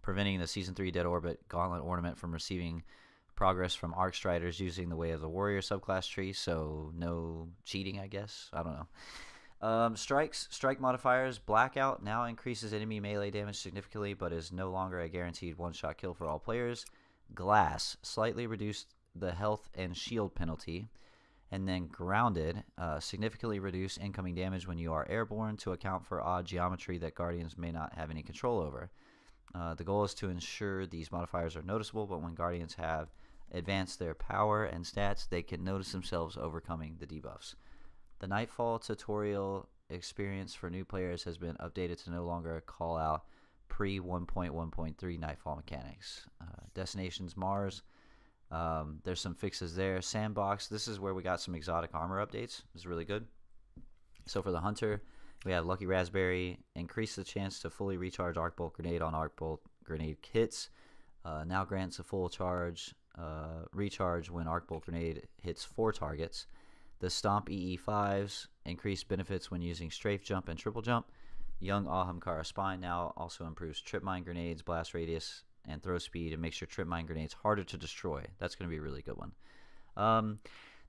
preventing the Season 3 Dead Orbit Gauntlet ornament from receiving progress from Arc Striders using the Way of the Warrior subclass tree, so no cheating, I guess. I don't know. Strike modifiers. Blackout now increases enemy melee damage significantly, but is no longer a guaranteed one-shot kill for all players. Glass slightly reduced the health and shield penalty. And then grounded, significantly reduce incoming damage when you are airborne to account for odd geometry that Guardians may not have any control over. The goal is to ensure these modifiers are noticeable, but when Guardians have advanced their power and stats, they can notice themselves overcoming the debuffs. The Nightfall tutorial experience for new players has been updated to no longer call out pre-1.1.3 Nightfall mechanics. Destinations Mars. There's some fixes there. Sandbox. This is where we got some exotic armor updates. It's really good. So for the Hunter, we have Lucky Raspberry. Increase the chance to fully recharge Arc Bolt Grenade on Arc Bolt Grenade hits. Now grants a full charge recharge when Arc Bolt Grenade hits 4 targets. The Stomp EE5s. Increased benefits when using Strafe Jump and Triple Jump. Young Ahamkara Spine now also improves Trip Mine Grenades, Blast Radius, and throw speed, and makes your trip mine grenades harder to destroy. That's going to be a really good one.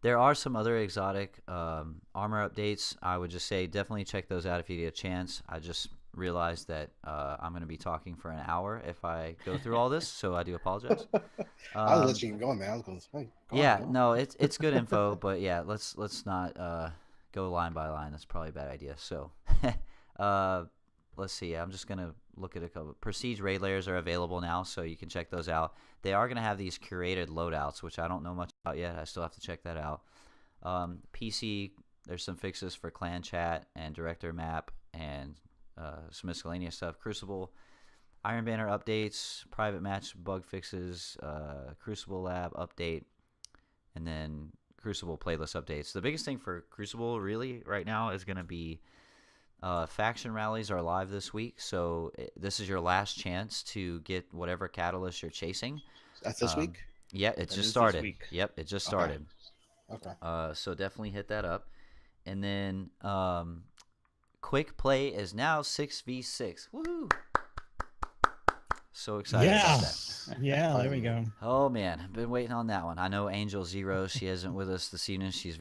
There are some other exotic armor updates. I would just say definitely check those out if you get a chance. I just realized that I'm going to be talking for an hour if I go through all this, so I do apologize. I was letting you go, man. I was going, hey, go on. No, it's good info, but yeah, let's not go line by line. That's probably a bad idea. So let's see. I'm just going to look at a couple. Prestige raid layers are available now, so you can check those out. They are going to have these curated loadouts, which I don't know much about yet. I still have to check that out. PC, there's some fixes for clan chat and director map and some miscellaneous stuff. Crucible, Iron Banner updates, private match bug fixes, Crucible lab update, and then Crucible playlist updates. The biggest thing for Crucible really right now is going to be faction rallies are live this week, so this is your last chance to get whatever catalyst you're chasing. That's this week? Yeah, it just started. Yep, it just started. Okay. So definitely hit that up. And then quick play is now 6v6. Woohoo! So excited about that. Yeah, there we go. Oh man, I've been waiting on that one. I know Angel Zero, she isn't with us this evening. She's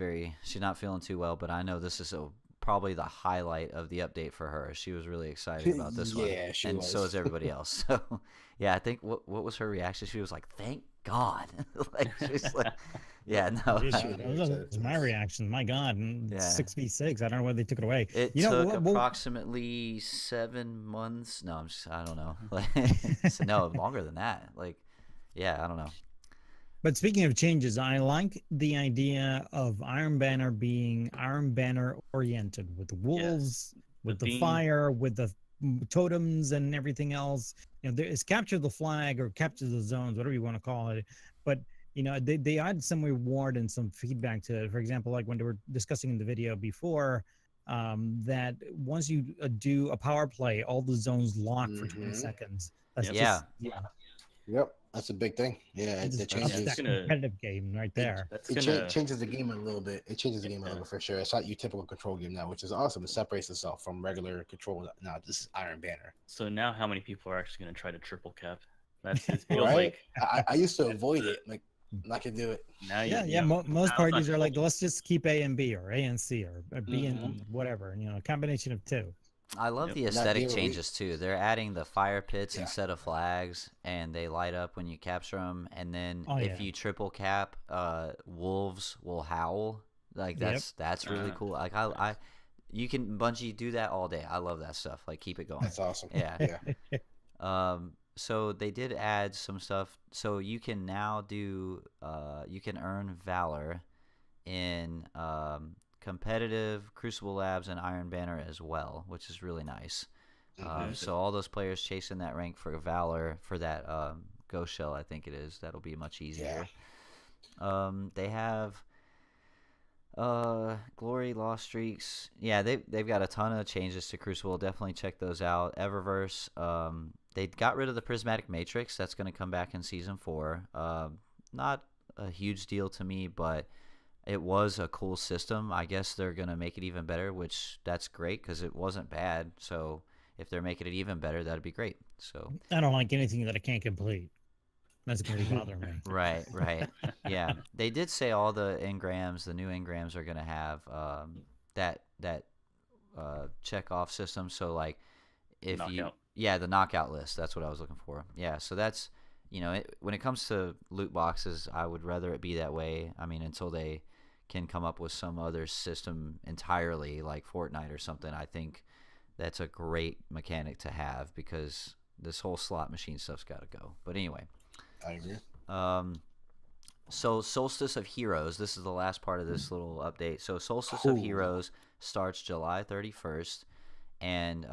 not feeling too well, but I know this is probably the highlight of the update for her. She was really excited about this one. Yeah, she and was. So is everybody else. So yeah, I think what was her reaction? She was like, "Thank God!" Like she's like, "Yeah, no." That was my reaction. My God, 6v6. I don't know why they took it away. It took approximately 7 months. No, I don't know. Like, no, longer than that. Like, yeah, I don't know. But speaking of changes, I like the idea of Iron Banner being Iron Banner oriented with the wolves, with the fire, with the totems and everything else. You know, there is capture the flag or capture the zones, whatever you want to call it. But you know, they add some reward and some feedback to it. For example, like when they were discussing in the video before, that once you do a power play, all the zones lock for 20 seconds. That's Yep, that's a big thing. Yeah, it changes. That's a competitive game right there. It changes the game a little bit. It changes the game a little bit for sure. It's not your typical control game now, which is awesome. It separates itself from regular control. Now this is Iron Banner. So now, how many people are actually going to try to triple cap? It feels right? like I used to avoid it. Like I can do it. Now Yeah, you yeah. know, Most now parties it's are like, like, let's just keep A and B, or A and C, or B Mhm. and whatever. You know, a combination of two. I love Yep. the Not the aesthetic other week. changes too. They're adding the fire pits Yeah. instead of flags, and they light up when you capture them. And then Oh, if yeah. you triple cap, wolves will howl. Like Yep. that's really cool. Like I, you can Bungie do that all day. I love that stuff. Like keep it going. That's awesome. Yeah. Yeah. So they did add some stuff. So you can now do, you can earn Valor in competitive Crucible Labs and Iron Banner as well, which is really nice. Mhm. So all those players chasing that rank for Valor for that Ghost Shell, I think it is, that'll be much easier. They have Glory, Lost Streaks. Yeah, they've got a ton of changes to Crucible. Definitely check those out. Eververse. They got rid of the Prismatic Matrix. That's going to come back in Season 4. Not a huge deal to me, but it was a cool system. I guess they're going to make it even better, which that's great because it wasn't bad. So if they're making it even better, that'd be great. So I don't like anything that I can't complete. That's going to bother me. right. Yeah, they did say all the engrams, the new engrams, are going to have that check off system. So like if knockout. the knockout list, that's what I was looking for. Yeah, so that's, when it comes to loot boxes, I would rather it be that way. I mean, until they can come up with some other system entirely like Fortnite or something. I think that's a great mechanic to have because this whole slot machine stuff's got to go. But anyway, I agree. so Solstice of Heroes, this is the last part of this little update. So Solstice of Cool. Heroes starts July 31st, and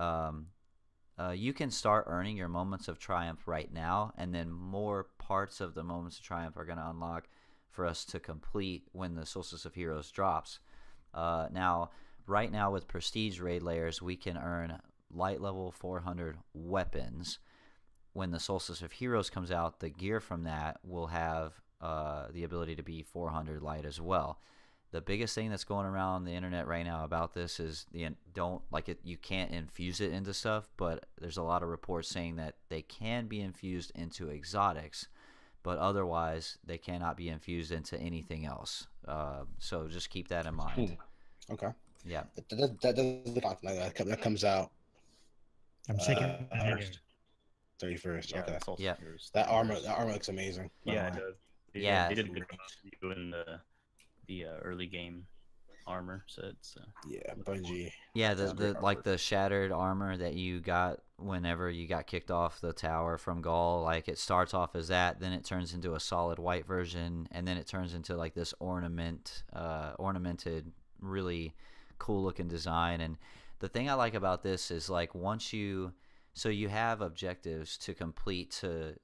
you can start earning your Moments of Triumph right now, and then more parts of the Moments of Triumph are going to unlock for us to complete when the Solstice of Heroes drops. Now, right now with Prestige raid layers, we can earn light level 400 weapons. When the Solstice of Heroes comes out, the gear from that will have the ability to be 400 light as well. The biggest thing that's going around the internet right now about this is you can't infuse it into stuff, but there's a lot of reports saying that they can be infused into exotics, but otherwise they cannot be infused into anything else. So just keep that in mind. Okay. Yeah. That doesn't look like that comes out I'm checking it out here. 31st. Yeah, Okay. that's also Yeah. yours. That armor looks amazing. by the Yeah, it way. does. Yeah. They did a good job doing the early game armor, so it's Yeah, Bungie. Yeah, That's great like artwork. the shattered armor that you got whenever you got kicked off the tower from Gaul, like it starts off as that, then it turns into a solid white version, and then it turns into like this ornamented, really cool looking design. And the thing I like about this is like so you have objectives to complete to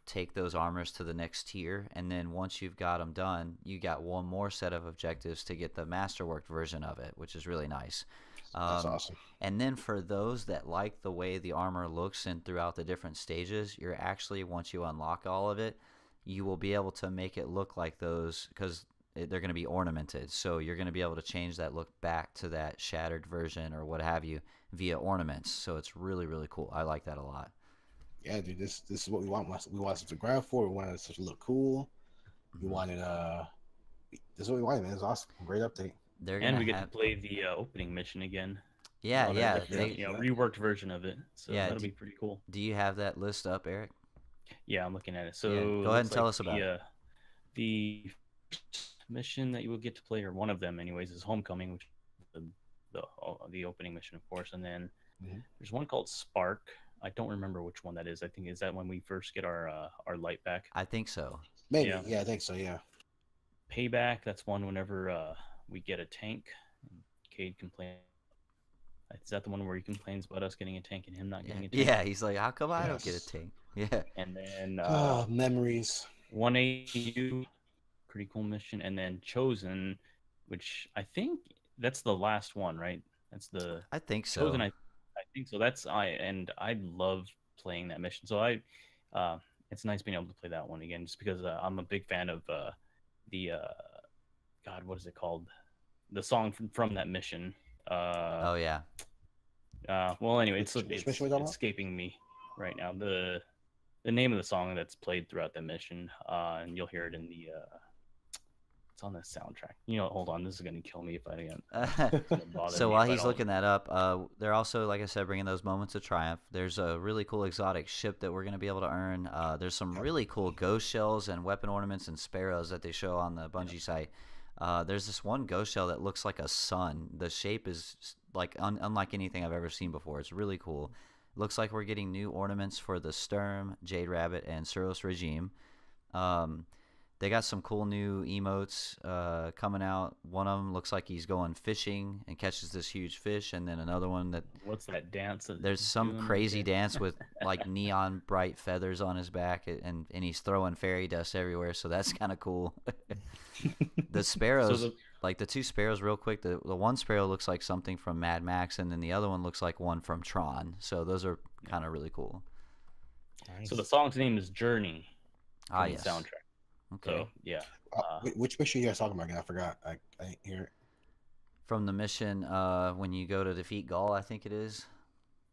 take those armors to the next tier, and then once you've got them done, you got one more set of objectives to get the masterworked version of it, which is really nice. That's awesome. And then for those that like the way the armor looks and throughout the different stages, you're actually, once you unlock all of it, you will be able to make it look like those, because they're going to be ornamented. So you're going to be able to change that look back to that shattered version or what have you via ornaments. So it's really, really cool. I like that a lot. Yeah, dude, this is what we want. We want something to grab for. We wanted it to look cool. We wanted this is what we wanted, man. It's awesome. Great update. They're and gonna we get have, to play the opening mission again. yeah, On a yeah. different, reworked version of it. So Yeah, that'll be pretty cool. Do you have that list up, Eric? Yeah, I'm looking at it. So Yeah, go ahead and tell us about it. The first mission that you will get to play, or one of them, anyways, is Homecoming, which is the opening mission, of course. And then there's one called Spark. I don't remember which one that is. I think is that when we first get our light back. I think so. Maybe. Yeah. Yeah, I think so. Yeah. Payback. That's one whenever we get a tank. Cade complains. Is that the one where he complains about us getting a tank and him not getting a tank? Yeah, he's like, how come I don't get a Yes. tank? Yeah. And then Memories. 1AU, pretty cool mission, and then Chosen, which I think that's the last one, right? That's the I think so. Chosen. I think so. I love playing that mission. So it's nice being able to play that one again, just because I'm a big fan of the God, what is it called? The song from that mission. Oh yeah. Well, anyway, Which mission we talking about? escaping me right now. The the name of the song that's played throughout the mission, and you'll hear it in the. It's on the soundtrack. You know, hold on, this is gonna kill me if I didn't bother. So me while if I he's don't- looking that up, they're also, like I said, bringing those moments of triumph. There's a really cool exotic ship that we're going to be able to earn. There's some really cool ghost shells and weapon ornaments and sparrows that they show on the Bungie site. There's this one ghost shell that looks like a sun. The shape is like unlike anything I've ever seen before. It's really cool. Looks like we're getting new ornaments for the Sturm, Jade Rabbit, and Suros Regime. They got some cool new emotes coming out. One of them looks like he's going fishing and catches this huge fish, and then another one that What's that dance? That there's he's some doing right crazy there? dance with like neon bright feathers on his back, and he's throwing fairy dust everywhere. So that's kind of cool. The sparrows, like the two sparrows, real quick. The one sparrow looks like something from Mad Max, and then the other one looks like one from Tron. So those are kind of really cool. Nice. So the song's name is Journey. Ah, From yes. the soundtrack. Okay. So yeah. Which mission you guys talking about again? I forgot. I didn't hear it. From the mission, when you go to defeat Gaul, I think it is.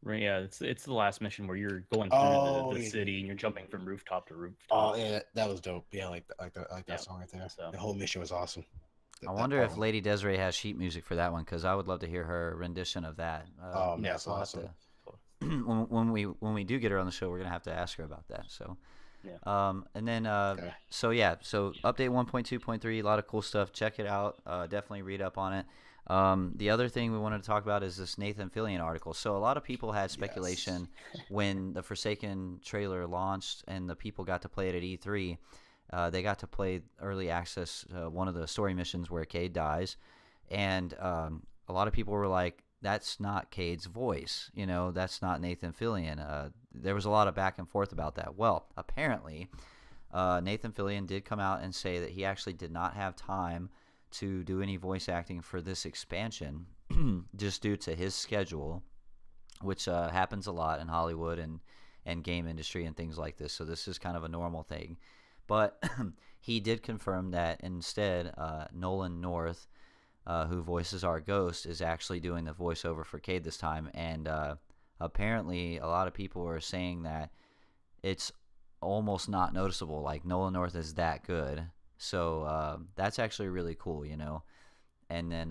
Right, yeah, it's the last mission where you're going through Oh, the yeah. city and you're jumping from rooftop to rooftop. Oh yeah, that was dope. Yeah, I like that Yeah. song right there. So- The whole mission was awesome. I wonder if Lady Desiree has sheet music for that one, because I would love to hear her rendition of that. Oh, man, yeah, that's we'll have awesome. to- when we do get her on the show, we're gonna have to ask her about that. So, Yeah. and then Okay. so update 1.2.3, a lot of cool stuff. Check it out. Definitely read up on it. The other thing we wanted to talk about is this Nathan Fillion article. So a lot of people had speculation when the Forsaken trailer launched and the people got to play it at E3. They got to play early access, one of the story missions where Cade dies, and a lot of people were like, that's not Cade's voice, that's not Nathan Fillion. There was a lot of back and forth about that. Well, apparently Nathan Fillion did come out and say that he actually did not have time to do any voice acting for this expansion just due to his schedule, which happens a lot in Hollywood and game industry and things like this. So this is kind of a normal thing. But he did confirm that instead Nolan North, who voices our Ghost, is actually doing the voiceover for Cade this time. And apparently a lot of people are saying that it's almost not noticeable. Like Nolan North is that good. So that's actually really cool, And then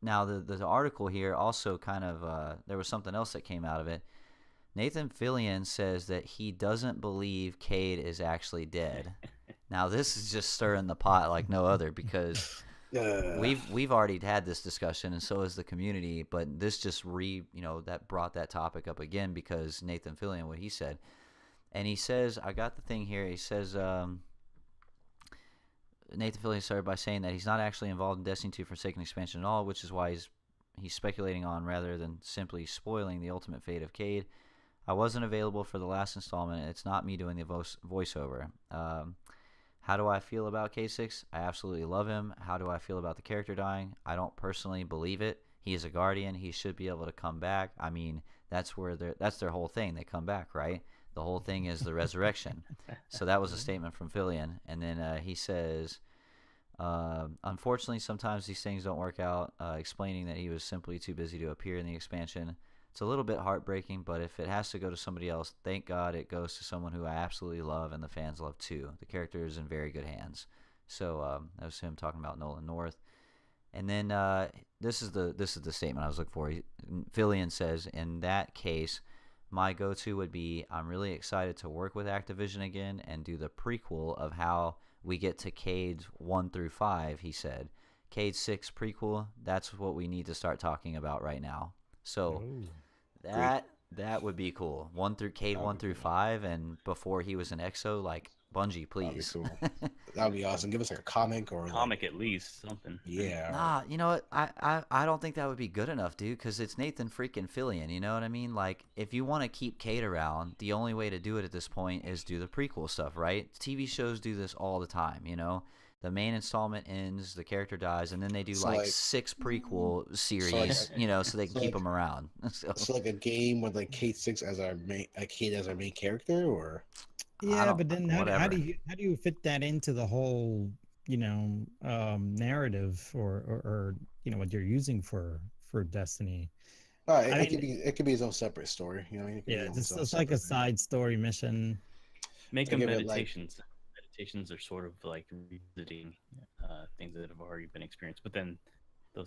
now the article here also kind of there was something else that came out of it. Nathan Fillion says that he doesn't believe Cade is actually dead. Now this is just stirring the pot like no other, because we've already had this discussion, and so has the community. But this just that brought that topic up again, because Nathan Fillion, what he said, and he says, I got the thing here. He says. Nathan Fillion started by saying that he's not actually involved in Destiny 2 Forsaken expansion at all, which is why he's speculating on rather than simply spoiling the ultimate fate of Cade. I wasn't available for the last installment. It's not me doing the voiceover. How do I feel about K6? I absolutely love him. How do I feel about the character dying? I don't personally believe it. He is a guardian. He should be able to come back. I mean, that's their whole thing. They come back, right? The whole thing is the resurrection. So that was a statement from Fillion. And then he says, unfortunately, sometimes these things don't work out, explaining that he was simply too busy to appear in the expansion. It's a little bit heartbreaking, but if it has to go to somebody else, thank God it goes to someone who I absolutely love and the fans love too. The character is in very good hands. So that was him talking about Nolan North. And then this is the statement I was looking for. Fillion says, in that case, my go-to would be, I'm really excited to work with Activision again and do the prequel of how we get to Cade 1 through 5, he said. Cade 6 prequel, that's what we need to start talking about right now. So that would be cool. Cade 1 through 5, and before he was an EXO, like, Bungie, please. That'd be cool. That'd be awesome. Give us like a comic or At least something. Yeah. Nah, you know what? I don't think that would be good enough, dude, because it's Nathan freaking Fillion. You know what I mean? Like, if you want to keep Cade around, the only way to do it at this point is do the prequel stuff, right? TV shows do this all the time, The main installment ends, the character dies, and then they do like 6 prequel series, so they can keep him around. So like a game with like K6 as our main, Cade as our main character, or yeah, but then how do you fit that into the whole narrative or what you're using for Destiny? I it mean, could be his own separate story. You know, it could be yeah, its own it's like a separate thing. side story mission. Make To them give it like meditations. Meditations are sort of like revisiting things that have already been experienced. But then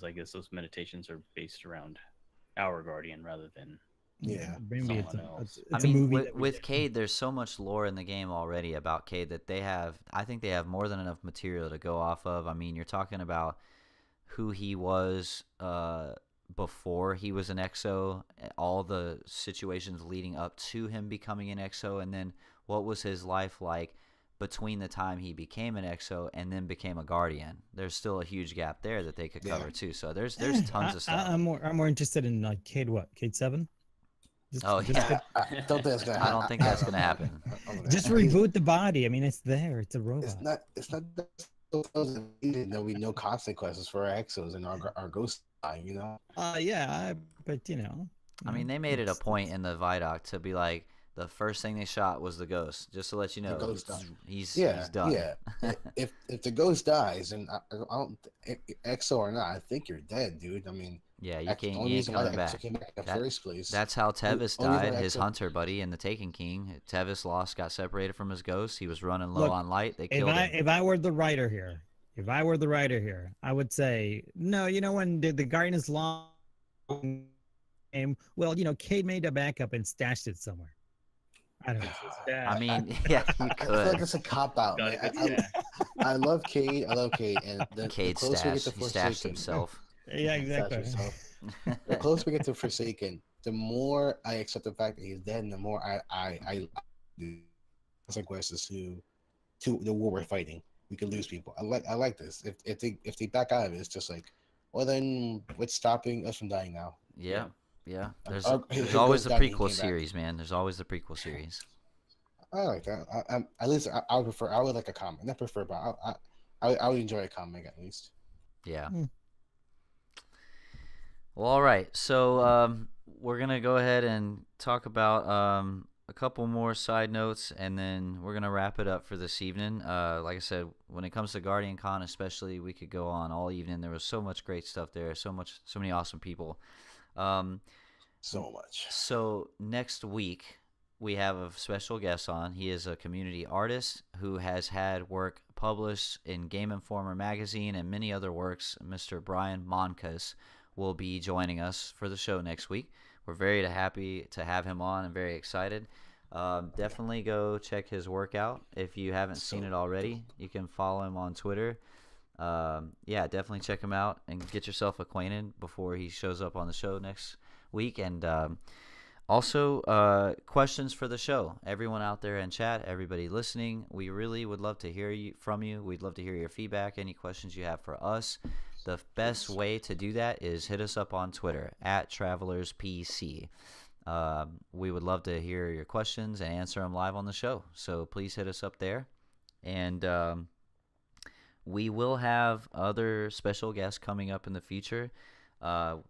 I guess those meditations are based around our guardian rather than yeah. Maybe someone else. I it's a mean, movie with, that we with did. Cade, there's so much lore in the game already about Cade that they have. I think they have more than enough material to go off of. I mean, you're talking about who he was before he was an EXO, all the situations leading up to him becoming an EXO, and then what was his life like between the time he became an EXO and then became a Guardian. There's still a huge gap there that they could cover too. So there's tons of stuff. I'm more interested in like Cade what? Cade 7? Oh yeah, I don't think that's gonna I happen. don't think that's gonna happen. Just reboot the body. I mean, it's there. It's a robot. It's not that there'll be no consequences for our exos and our ghost dying, you know. But you know. I mean, they made it a point in the Vidoc to be like, the first thing they shot was the ghost, just to let you know. Ghost died. He's done. Yeah. if the ghost dies, and I don't exo or not, I think you're dead, dude. I mean, Yeah, you that's the can't. only You ain't reason why coming the back. Exo came back in the That- first place. That's how Tevis Only reason died, why his Exo- hunter buddy in the Taken King. Tevis lost, got separated from his ghost. He was running low Look, on light. They killed him. If I were the writer here, I would say no. You know when the Guardian is long game. Well, you know, Cade made a backup and stashed it somewhere. I don't know. I mean, yeah, you I feel like could. it's a cop out, Got man. a good stash. I love Cade. And the Cade closer we get stashed. to He stashed Forsaken, himself. Yeah, exactly. the closer we get to Forsaken, the more I accept the fact that he's dead, and the more I consequences to the war we're fighting. We could lose people. I like this. If they back out of it, it's just like, well then, what's stopping us from dying now? Yeah, yeah. There's His always ghost the died and he prequel came back. series, man. There's always the prequel series. I like that. At least I would prefer. I would like a comic. Not prefer, but I would enjoy a comic at least. Yeah. Hmm. Well, all right. So we're gonna go ahead and talk about a couple more side notes, and then we're gonna wrap it up for this evening. Like I said, when it comes to Guardian Con, especially, we could go on all evening. There was so much great stuff there. So many awesome people. So much. So next week we have a special guest on. He is a community artist who has had work published in Game Informer magazine and many other works. Mr. Brian Monkas will be joining us for the show next week. We're very happy to have him on and very excited. Definitely go check his work out. If you haven't seen it already, you can follow him on Twitter. Yeah, definitely check him out and get yourself acquainted before he shows up on the show next week. And also, questions for the show. Everyone out there in chat, everybody listening, we really would love to hear from you. We'd love to hear your feedback, any questions you have for us. The best way to do that is hit us up on Twitter @TravelersPC. We would love to hear your questions and answer them live on the show. So please hit us up there. And we will have other special guests coming up in the future.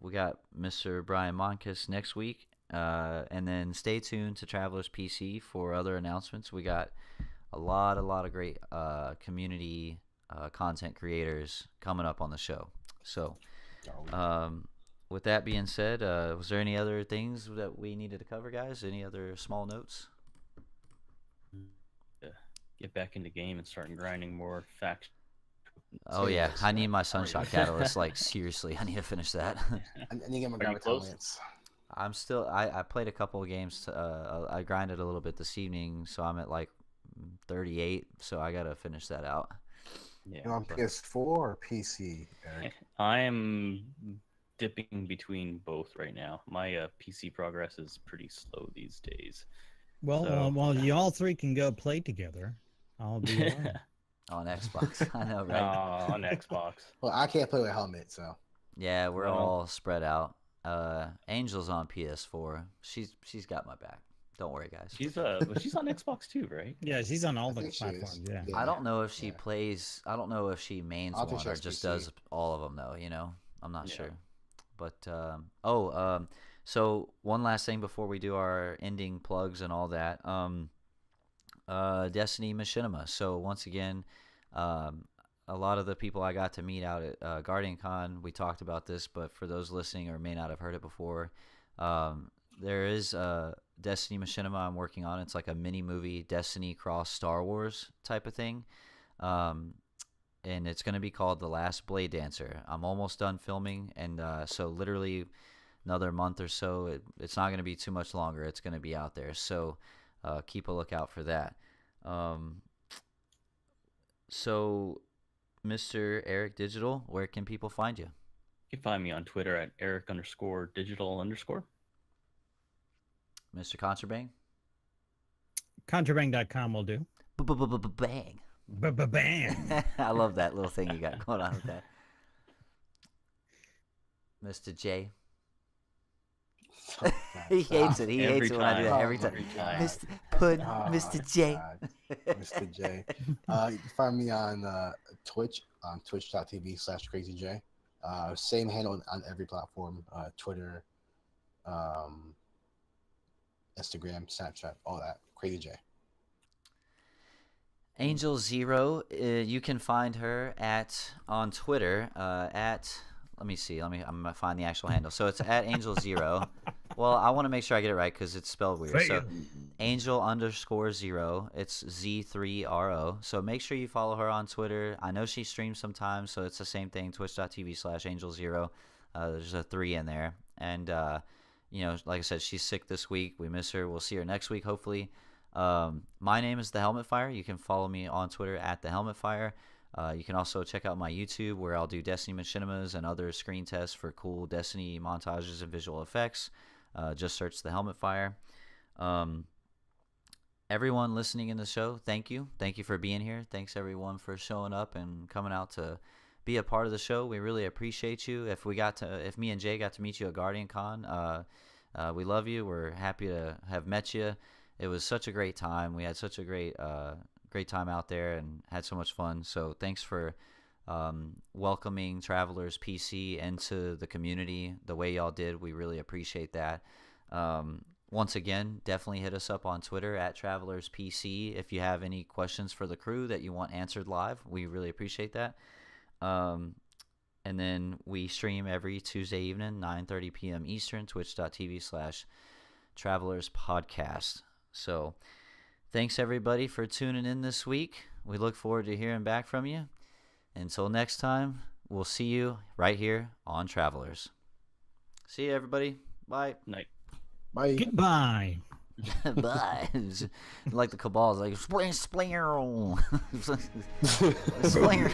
We got Mr. Brian Monkas next week. And then stay tuned to Travelers PC for other announcements. We got a lot of great community content creators coming up on the show. So with that being said, was there any other things that we needed to cover, guys? Any other small notes? Get back into game and start grinding more facts. Oh yeah, I need my Sunshot Catalyst. Like seriously, I need to finish that. I need to get my Are you graviton close? lance. I'm still. I played a couple of games. I grinded a little bit this evening, so I'm at like 38. So I gotta finish that out. Yeah, You on PS4 or PC, Eric? I am dipping between both right now. My PC progress is pretty slow these days. Well, So- while y'all three can go play together, I'll be alone. On Xbox. I know, right? On Xbox. Well, I can't play with helmet, so Yeah, we're Well- all spread out. Angel's on PS4. She's got my back. Don't worry, guys. She's on Xbox too, right? Yeah, she's on all I the think she is. platforms. Yeah. Yeah. I don't know if she Yeah. plays. I don't know if she mains I don't think one she or has just PC. does all of them though. You know, I'm not Yeah. sure. But so one last thing before we do our ending plugs and all that. Destiny Machinima. So once again, a lot of the people I got to meet out at Guardian Con, we talked about this, but for those listening or may not have heard it before, There is Destiny Machinima I'm working on. It's like a mini movie, Destiny cross Star Wars type of thing. And it's going to be called The Last Blade Dancer. I'm almost done filming, and so literally another month or so, it's not going to be too much longer. It's going to be out there, so keep a lookout for that. So, Mr. Erik Digital, where can people find you? You can find me on Twitter at Erik_Digital_. Mr. Contrabang? Contrabang.com will do. Bang. Bang. I love that little thing you got going on with that. Mr. J. He hates it. He hates it when I do that every time. Mr. J. Mr. J. You can find me on Twitch, on twitch.tv/CrayZJaye. Same handle on every platform, Twitter, Instagram, Snapchat, all that. CrayZJaye. Angel Zero, you can find her on Twitter at, let me see, I'm gonna find the actual handle. So it's at Angel Zero. Well, I want to make sure I get it right because it's spelled weird. So Angel_0, it's Z3RO. So make sure you follow her on Twitter. I know she streams sometimes, so it's the same thing, twitch.tv/Angel0. There's a 3 in there. And, like I said, she's sick this week. We miss her. We'll see her next week, hopefully. My name is The Helmet Fire. You can follow me on Twitter at The Helmet Fire. You can also check out my YouTube where I'll do Destiny Machinimas and other screen tests for cool Destiny montages and visual effects. Just search The Helmet Fire. Everyone listening in the show, thank you. Thank you for being here. Thanks everyone for showing up and coming out to be a part of the show. We really appreciate you. If me and Jay got to meet you at Guardian Con, we love you. We're happy to have met you. It was such a great time. We had such a great time out there and had so much fun. So thanks for welcoming Travelers PC into the community the way y'all did. We really appreciate that. Once again, definitely hit us up on Twitter at Travelers PC if you have any questions for the crew that you want answered live. We really appreciate that. And then we stream every Tuesday evening, 9:30 p.m. Eastern, twitch.tv/Travelers Podcast. So thanks everybody for tuning in this week. We look forward to hearing back from you. Until next time, we'll see you right here on Travelers. See you everybody. Bye. Night. Bye. Goodbye. Bye. Like the Cabal's like splinger. Splinger.